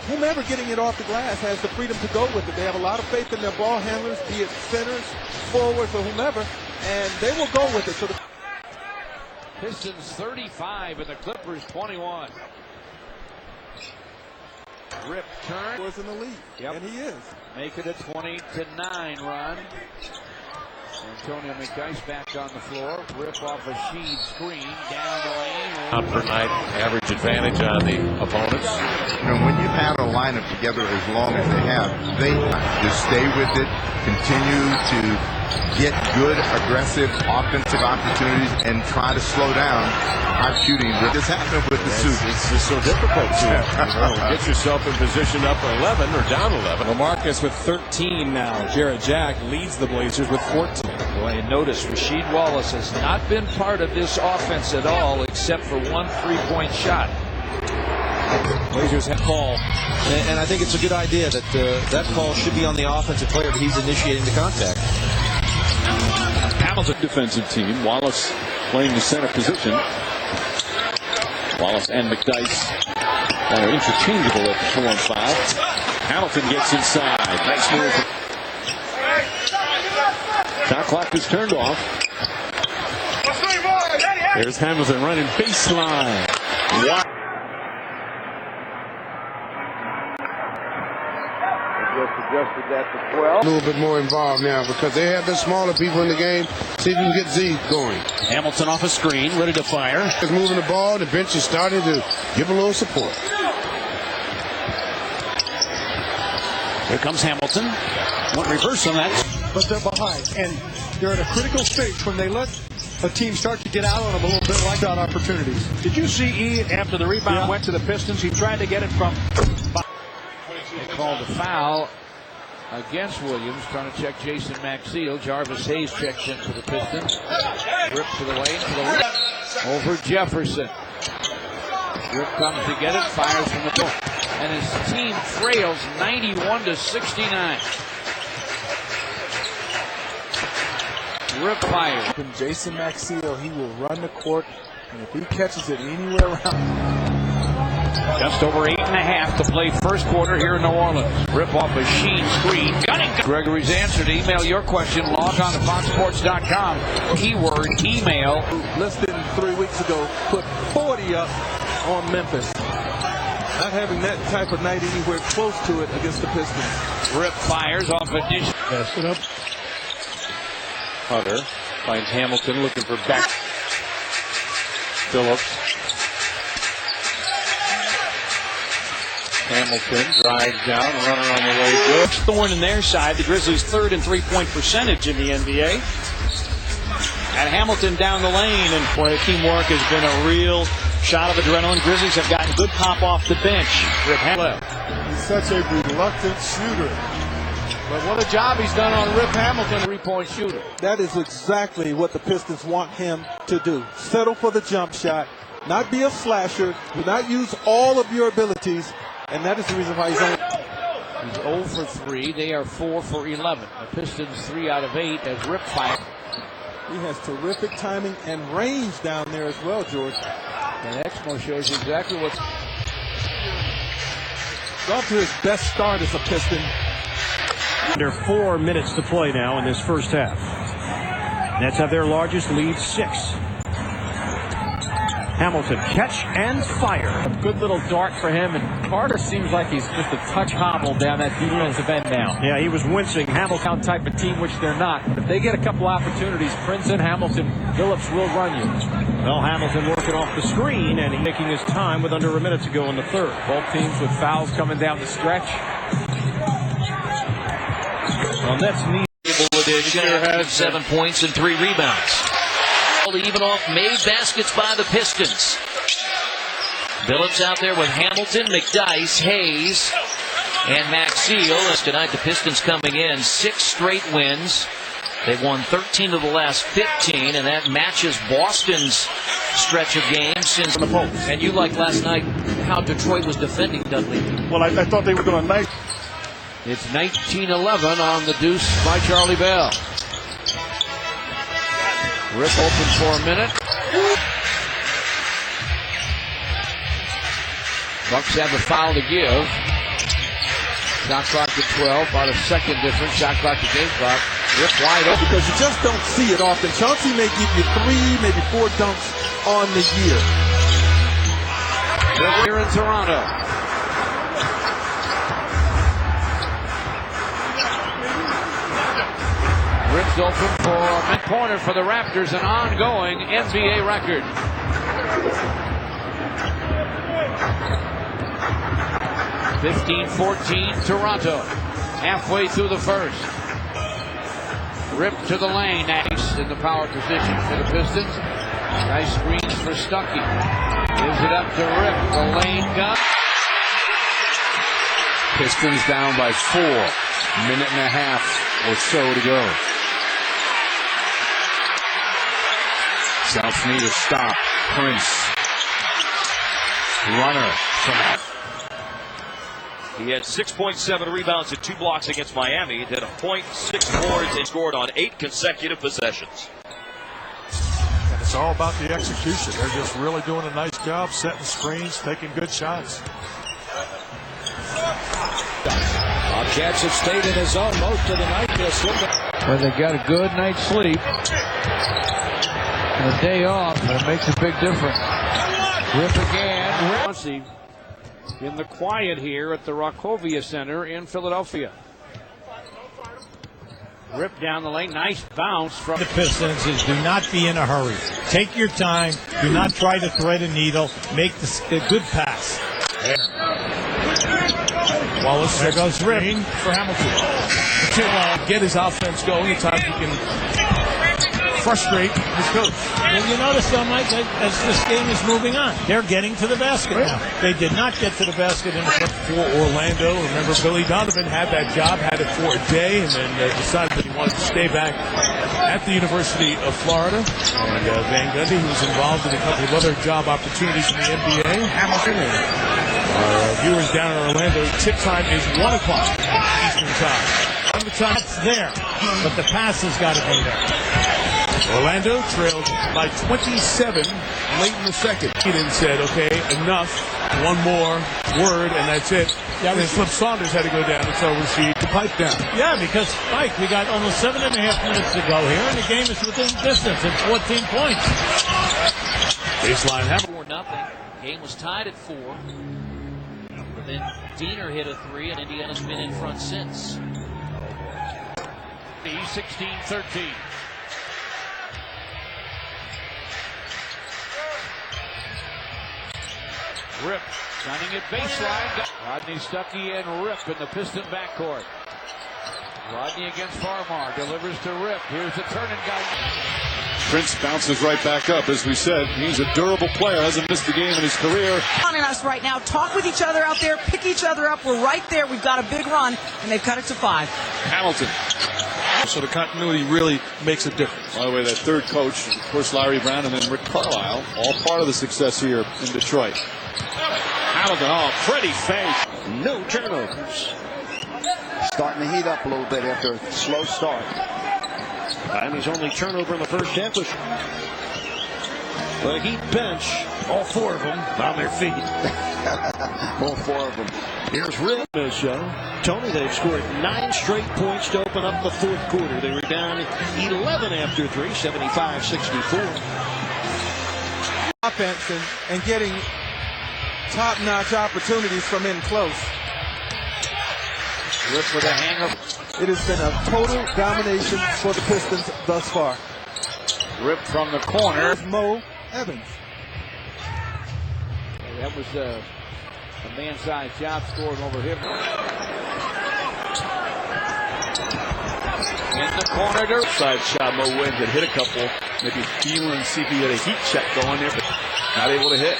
whomever getting it off the glass has the freedom to go with it. They have a lot of faith in their ball handlers, be it centers, forwards, or whomever, and they will go with it. So the Pistons 35 and the Clippers 21. Rip turn. Was in the lead, and he is. Make it a 20-9 run. Antonio McDyess back on the floor. Rip off a Sheed screen down the lane. Out per night, average advantage on the opponents. You know, when you've had a lineup together as long as they have, they just stay with it, continue to get good, aggressive, offensive opportunities, and try to slow down hot shooting. What just happened with the suit? It's just so difficult to get yourself in position up 11 or down 11. LaMarcus with 13 now. Jarrett Jack leads the Blazers with 14. Boy, and notice Rasheed Wallace has not been part of this offense at all except for one three-point shot. Blazers have call, and I think it's a good idea that that call should be on the offensive player, but he's initiating the contact. Hamilton defensive team. Wallace playing the center position. Wallace and McDyess are interchangeable at the 4 and 5. Hamilton gets inside. Nice move. Shot clock is turned off. There's Hamilton running baseline. Wow. Adjusted that to 12. A little bit more involved now because they have the smaller people in the game. See if you can get Z going. Hamilton off a screen, ready to fire. He's moving the ball. The bench is starting to give a little support. Here comes Hamilton. One reverse on that. But they're behind, and they're in a critical stage when they let a team start to get out on them a little bit like that opportunities. Did you see E after the rebound went to the Pistons? He tried to get it from. They called a foul against Williams, trying to check Jason Maxiell. Jarvis Hayes checks in for the Pistons. Rip to the lane, to the left. Over Jefferson. Rip comes to get it, fires from the ball. And his team trails 91-69. Rip fires. From Jason Maxiell, he will run the court, and if he catches it anywhere around. Just over 8.5 to play first quarter here in New Orleans. Rip off a Sheen screen. Gunning. Gregory's answer to email your question. Log on to foxsports.com. Keyword email. Less than 3 weeks ago, put 40 up on Memphis. Not having that type of night anywhere close to it against the Pistons. Rip fires off a dish. Pass it up. Hunter finds Hamilton looking for back. Phillips. Hamilton drives down, runner on the way. Good. Thorn in their side. The Grizzlies' third in three-point percentage in the NBA. And Hamilton down the lane, and boy, teamwork has been a real shot of adrenaline. Grizzlies have gotten good pop off the bench. Rip Hamilton. He's such a reluctant shooter. But what a job he's done on Rip Hamilton, three-point shooter. That is exactly what the Pistons want him to do. Settle for the jump shot, not be a slasher, do not use all of your abilities, and that is the reason why He's 0 for 3. They are 4 for 11. The Pistons 3 out of 8 as Rip fires. he has terrific timing and range down there as well, George. And Exmo shows you exactly what's off to his best start as a Piston. Under 4 minutes to play now in this first half. Nets have their largest lead, 6. Hamilton, catch and fire. A good little dart for him, and Carter seems like he's just a touch hobbled down that defensive end now. Yeah, he was wincing. Hamilton type of team, which they're not. If they get a couple opportunities, Princeton, Hamilton, Phillips will run you. Well, Hamilton working off the screen, and he's making his time with under a minute to go in the third. Both teams with fouls coming down the stretch. Well, Nets need addition after 7 points and 3 rebounds. To even off made baskets by the Pistons. Phillips out there with Hamilton, McDyess, Hayes, and Maxiell. Tonight the Pistons coming in 6 straight wins. They've won 13 of the last 15, and that matches Boston's stretch of games since the post. And you liked last night how Detroit was defending, Dudley. Well, I thought they were going to make. It's 19-11 on the deuce by Charlie Bell. Rip open for a minute. Bucks have a foul to give. Shot clock to 12, about a second difference. Shot clock to game clock. Rip wide open. Because you just don't see it often. Chauncey may give you 3, maybe 4 dunks on the year. They're here in Toronto. Rip's open for mid-corner for the Raptors, an ongoing NBA record. (15-14) Toronto. Halfway through the first. Rip to the lane. Nice in the power position for the Pistons. Nice screens for Stuckey. Gives it up to Rip. The lane gun. Pistons down by 4. Minute and a half or so to go. South need a stop. Prince. Runner from. He had 6.7 rebounds and 2 blocks against Miami. Did a point, 6 boards, and scored on 8 consecutive possessions. And it's all about the execution. They're just really doing a nice job setting screens, taking good shots. Bobcats have stayed in his zone most of the night. When they got a good night's sleep and a day off, it makes a big difference. Rip again. In the quiet here at the Rockovia Center in Philadelphia. Rip down the lane. Nice bounce from the Pistons is do not be in a hurry. Take your time. Do not try to thread a needle. Make the good pass. Wallace, there goes Rip for Hamilton. To get his offense going in time he can frustrate his coach. Well, you notice though, Mike, as this game is moving on, they're getting to the basket now. They did not get to the basket in the first. For Orlando, remember Billy Donovan had that job, had it for a day, and then decided that he wanted to stay back at the University of Florida. And Van Gundy, who was involved in a couple of other job opportunities in the NBA. Hamilton and our viewers down in Orlando, tip time is 1 o'clock Eastern time. And the time's there, but the pass has got to be there. Orlando trailed by 27 late in the second. He then said, okay, enough, one more word, and that's it. Yeah, and then Flip Saunders had to go down and so receive the pipe down. Yeah, because, Mike, we got almost 7.5 minutes to go here, and the game is within distance. It's 14 points. Baseline Hamilton. 4-0. Game was tied at 4. But then Diener hit a 3, and Indiana's been in front since. 16-13. Rip signing it baseline. Rodney Stuckey and Rip in the Piston backcourt. Rodney against Farmar. Delivers to Rip. Here's the turn and guy. Prince bounces right back up. As we said, he's a durable player. Hasn't missed a game in his career. On us right now. Talk with each other out there. Pick each other up. We're right there. We've got a big run, and they've cut it to 5. Hamilton. So the continuity really makes a difference. By the way, that third coach, of course, Larry Brown and then Rick Carlisle, all part of the success here in Detroit. Hamilton, oh, pretty fake. No turnovers. Starting to heat up a little bit after a slow start. Miami's only turnover in the first half was the Heat bench. All 4 of them on their feet. All 4 of them. Here's Rip. Tony, they've scored 9 straight points to open up the fourth quarter. They were down 11 after 3, 75-64. Offense and getting top-notch opportunities from in close. Rip with a hanger. It has been a total domination for the Pistons thus far. Rip from the corner. Mo Evans. That was a man-sized job scoring over him. In the corner to Side shot, Mo Wynn could hit a couple. Maybe feel and see if he had a heat check going there, but not able to hit.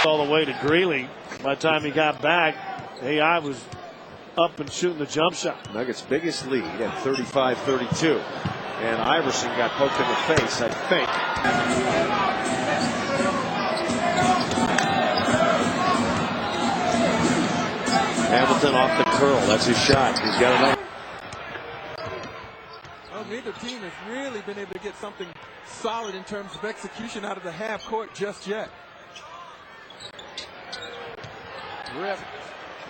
All the way to Greeley. By the time he got back, AI was up and shooting the jump shot. Nuggets' biggest lead at 35-32. And Iverson got poked in the face, I think. Hamilton off the curl. That's his shot. He's got another. Well, neither team has really been able to get something solid in terms of execution out of the half court just yet. Rip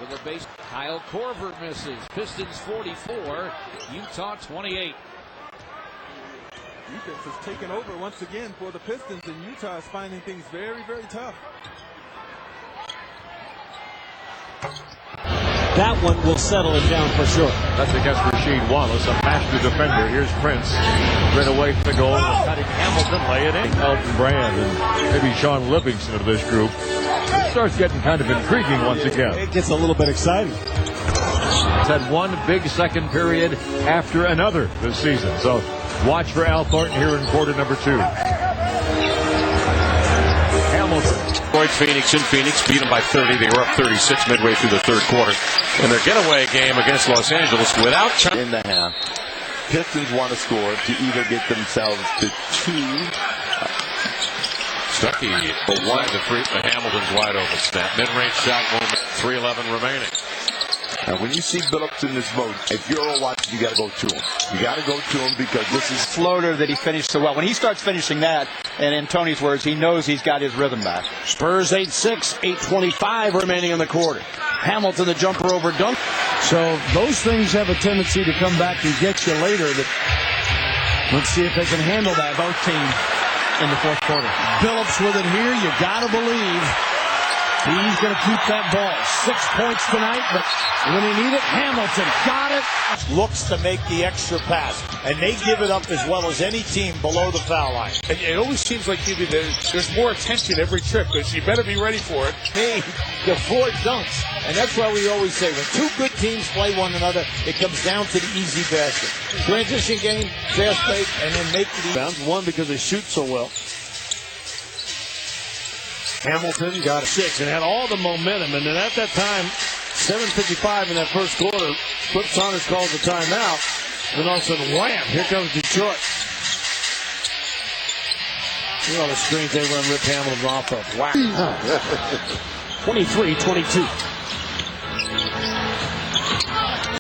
with a base. Kyle Korver misses. Pistons 44, Utah 28. Defense has taken over once again for the Pistons, and Utah is finding things very, very tough. That one will settle it down for sure. That's against Rasheed Wallace, a master defender. Here's Prince. Right away from the goal. Cutting Hamilton, lay it in. Elton Brand and maybe Sean Livingston of this group. It starts getting kind of intriguing once again. It gets a little bit exciting. It's had one big second period after another this season. So watch for Al Thornton here in quarter number 2. Hamilton. Phoenix in Phoenix beat them by 30. They were up 36 midway through the third quarter. And their getaway game against Los Angeles without time in the half. Pistons want to score to either get themselves to 2. Stuckey, one to 3. Hamilton's wide open snap. Mid-range shot, 3:11 remaining. And when you see Billups in this mode, if you're a watcher, you got to go to him. You got to go to him because this is floater that he finished so well. When he starts finishing that, and in Tony's words, he knows he's got his rhythm back. Spurs 8-6, 8:25 remaining in the quarter. Hamilton, the jumper over dunk. So those things have a tendency to come back and get you later. Let's see if they can handle that, both teams, in the fourth quarter. Billups with it here. You got to believe he's going to keep that ball. 6 points tonight, but when he needed it, Hamilton got it. Looks to make the extra pass, and they give it up as well as any team below the foul line. And it always seems like there's more attention every trip, because you better be ready for it. Hey, the 4 dunks, and that's why we always say when two good teams play one another, it comes down to the easy basket. Transition game, fast break, and then make the rebounds. One because they shoot so well. Hamilton got 6 and had all the momentum, and then at that time, 7:55 in that first quarter, Flip Saunders calls a timeout, and all of a sudden, wham, here comes Detroit. Look at all the screens they run Rip Hamilton off of. Wow. 23-22.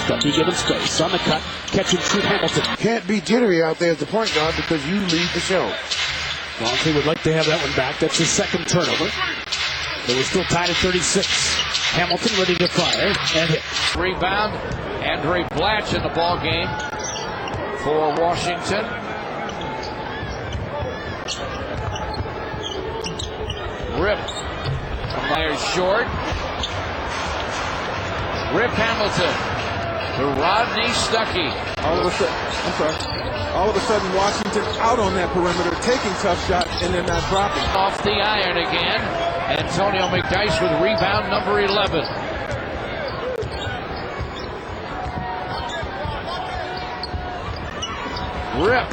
Stuckey given space on the cut, catch and shoot Hamilton. Can't be jittery out there as the point guard because you lead the show. Longley would like to have that one back. That's his second turnover. They were still tied at 36. Hamilton ready to fire and hit. Rebound. Andre Blatch in the ball game for Washington. Rip. Myers short. Rip Hamilton to Rodney Stuckey. All of a sudden, Washington out on that perimeter, taking tough shots, and they're not dropping. Off the iron again. Antonio McDyess with rebound number 11. Rip.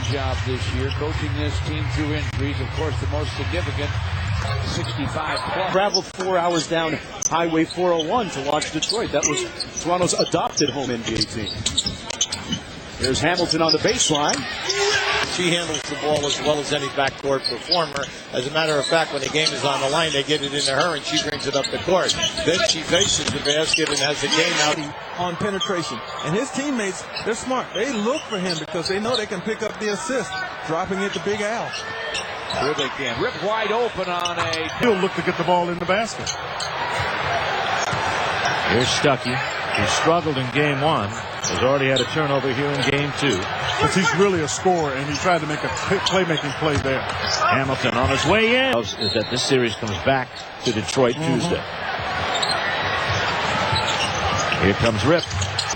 Job this year, coaching this team through injuries. Of course, the most significant, 65 plus. Traveled 4 hours down Highway 401 to watch Detroit. That was Toronto's adopted home NBA team. There's Hamilton on the baseline. She handles the ball as well as any backcourt performer. As a matter of fact, when the game is on the line, they get it into her and she brings it up the court. Then she faces the basket and has the game out. On penetration. And his teammates, they're smart. They look for him because they know they can pick up the assist, dropping it to Big Al. Here they can. Rip wide open on a... He'll look to get the ball in the basket. Here's Stuckey. He struggled in game 1. Has already had a turnover here in game 2. But he's really a scorer, and he tried to make a playmaking play there. Hamilton on his way in. Is that this series comes back to Detroit Tuesday. Here comes Rip.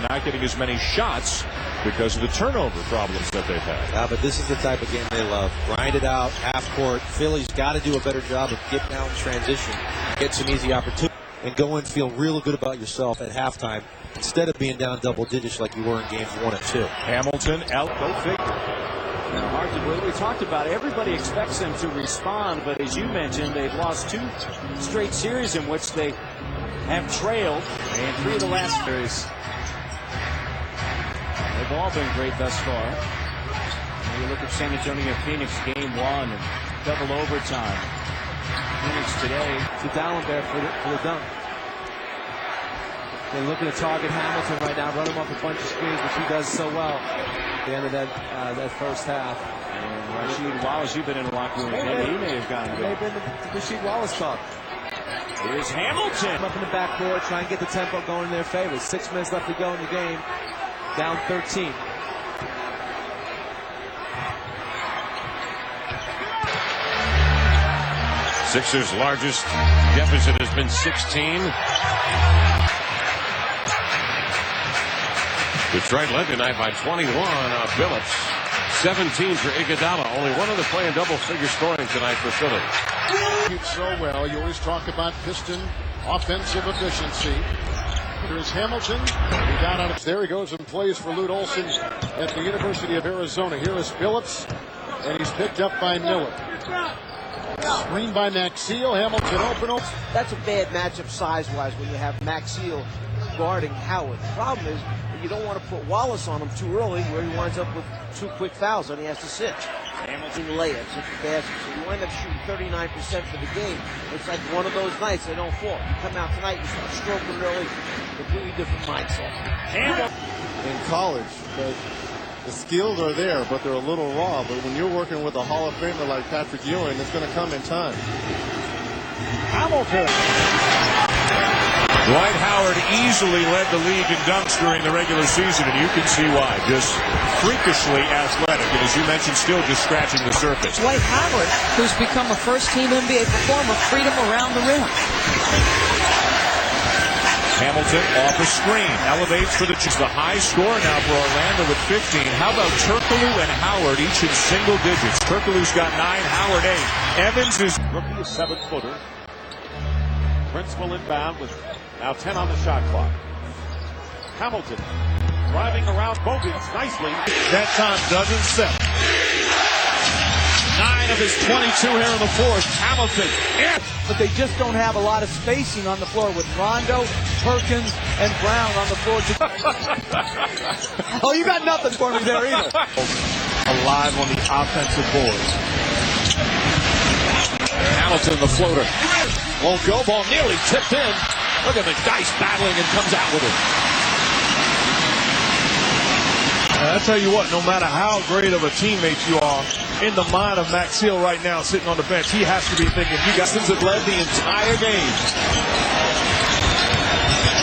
Not getting as many shots because of the turnover problems that they've had. Yeah, but this is the type of game they love. Grind it out, half court. Philly's got to do a better job of get down transition, get some easy opportunity, and go and feel real good about yourself at halftime instead of being down double digits like you were in games 1 and 2. Hamilton out, go figure. Hard to believe. We talked about it. Everybody expects them to respond, but as you mentioned, they've lost 2 straight series in which they have trailed, and 3 of the last series. They've all been great thus far. When you look at San Antonio Phoenix game 1 and double overtime. Phoenix today to Dallenberg for the dunk. They're looking to target Hamilton right now, run him off a bunch of screens, which he does so well at the end of that first half. And Rasheed Wallace, you've been in the locker room with him. He may have gotten good. Maybe the Rasheed Wallace talk. Here's Hamilton. Up in the backcourt, try and get the tempo going in their favor. 6 minutes left to go in the game. Down 13. Sixers' largest deficit has been 16. Detroit led tonight by 21. Billups, 17 for Iguodala. Only one other play in double-figure scoring tonight for Philly. So well, you always talk about Piston offensive efficiency. Here's Hamilton. He got out of there. He goes and plays for Lute Olson at the University of Arizona. Here is Billups, and he's picked up by Miller. Screen by Maxiel. Hamilton open. That's a bad matchup size-wise when you have Maxiel guarding Howard. The problem is you don't want to put Wallace on him too early where he winds up with 2 quick fouls and he has to sit. Hamilton layups at the basket. So you wind up shooting 39% for the game. It's like one of those nights they don't fall. You come out tonight, you start stroking early, completely different mindset. In college, the skills are there, but they're a little raw. But when you're working with a Hall of Famer like Patrick Ewing, it's going to come in time. Hamilton. Dwight Howard easily led the league in dunks during the regular season, and you can see why. Just freakishly athletic, and as you mentioned, still just scratching the surface. Dwight Howard, who's become a first-team NBA performer, freedom around the rim. Hamilton off a screen, elevates for the high score now for Orlando with 15. How about Turkoglu and Howard, each in single digits? Turkoglu's got 9, Howard 8. Evans is Rookie, a 7-footer. Prince will inbound with now 10 on the shot clock. Hamilton driving around Bogans nicely. that time doesn't set. 9 of his 22 here in the fourth. Hamilton. But they just don't have a lot of spacing on the floor with Rondo, Perkins, and Brown on the floor. Oh, you got nothing for me there either. Alive on the offensive boards. Hamilton, the floater. Won't go. Ball nearly tipped in. Look at McDyess battling and comes out with it. I tell you what, no matter how great of a teammate you are, in the mind of Maxiel right now, sitting on the bench, he has to be thinking, you guys have led the entire game.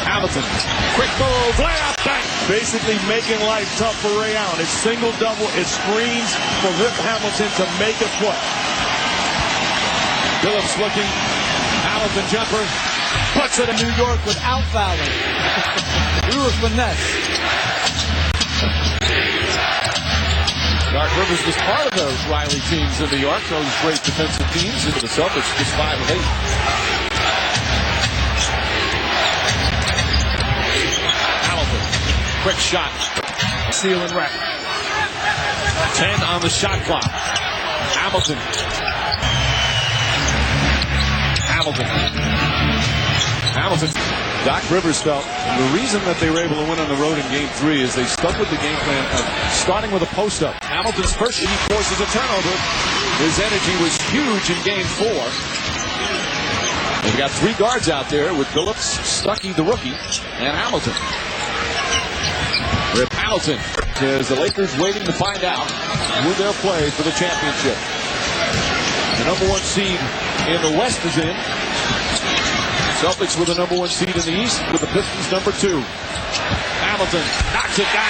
Hamilton, quick move, layup, bang. Basically making life tough for Ray Allen. It's single-double, it screens for Rip Hamilton to make a play. Billups looking. Hamilton jumper. Puts it in New York without fouling. Through a finesse. Dark Rivers was part of those Riley teams in New York, those great defensive teams. Into the Celtics, just 5 of 8. Hamilton, quick shot. Seal and rack. 10 on the shot clock. Hamilton. Doc Rivers felt the reason that they were able to win on the road in Game 3 is they stuck with the game plan of starting with a post-up. Hamilton's first, he forces a turnover. His energy was huge in Game 4. They've got 3 guards out there with Billups, Stuckey, the rookie, and Hamilton. Rip Hamilton. As the Lakers waiting to find out who they'll play for the championship. The number 1 seed in the West is in. Celtics with the number 1 seed in the East with the Pistons number 2. Hamilton knocks it down.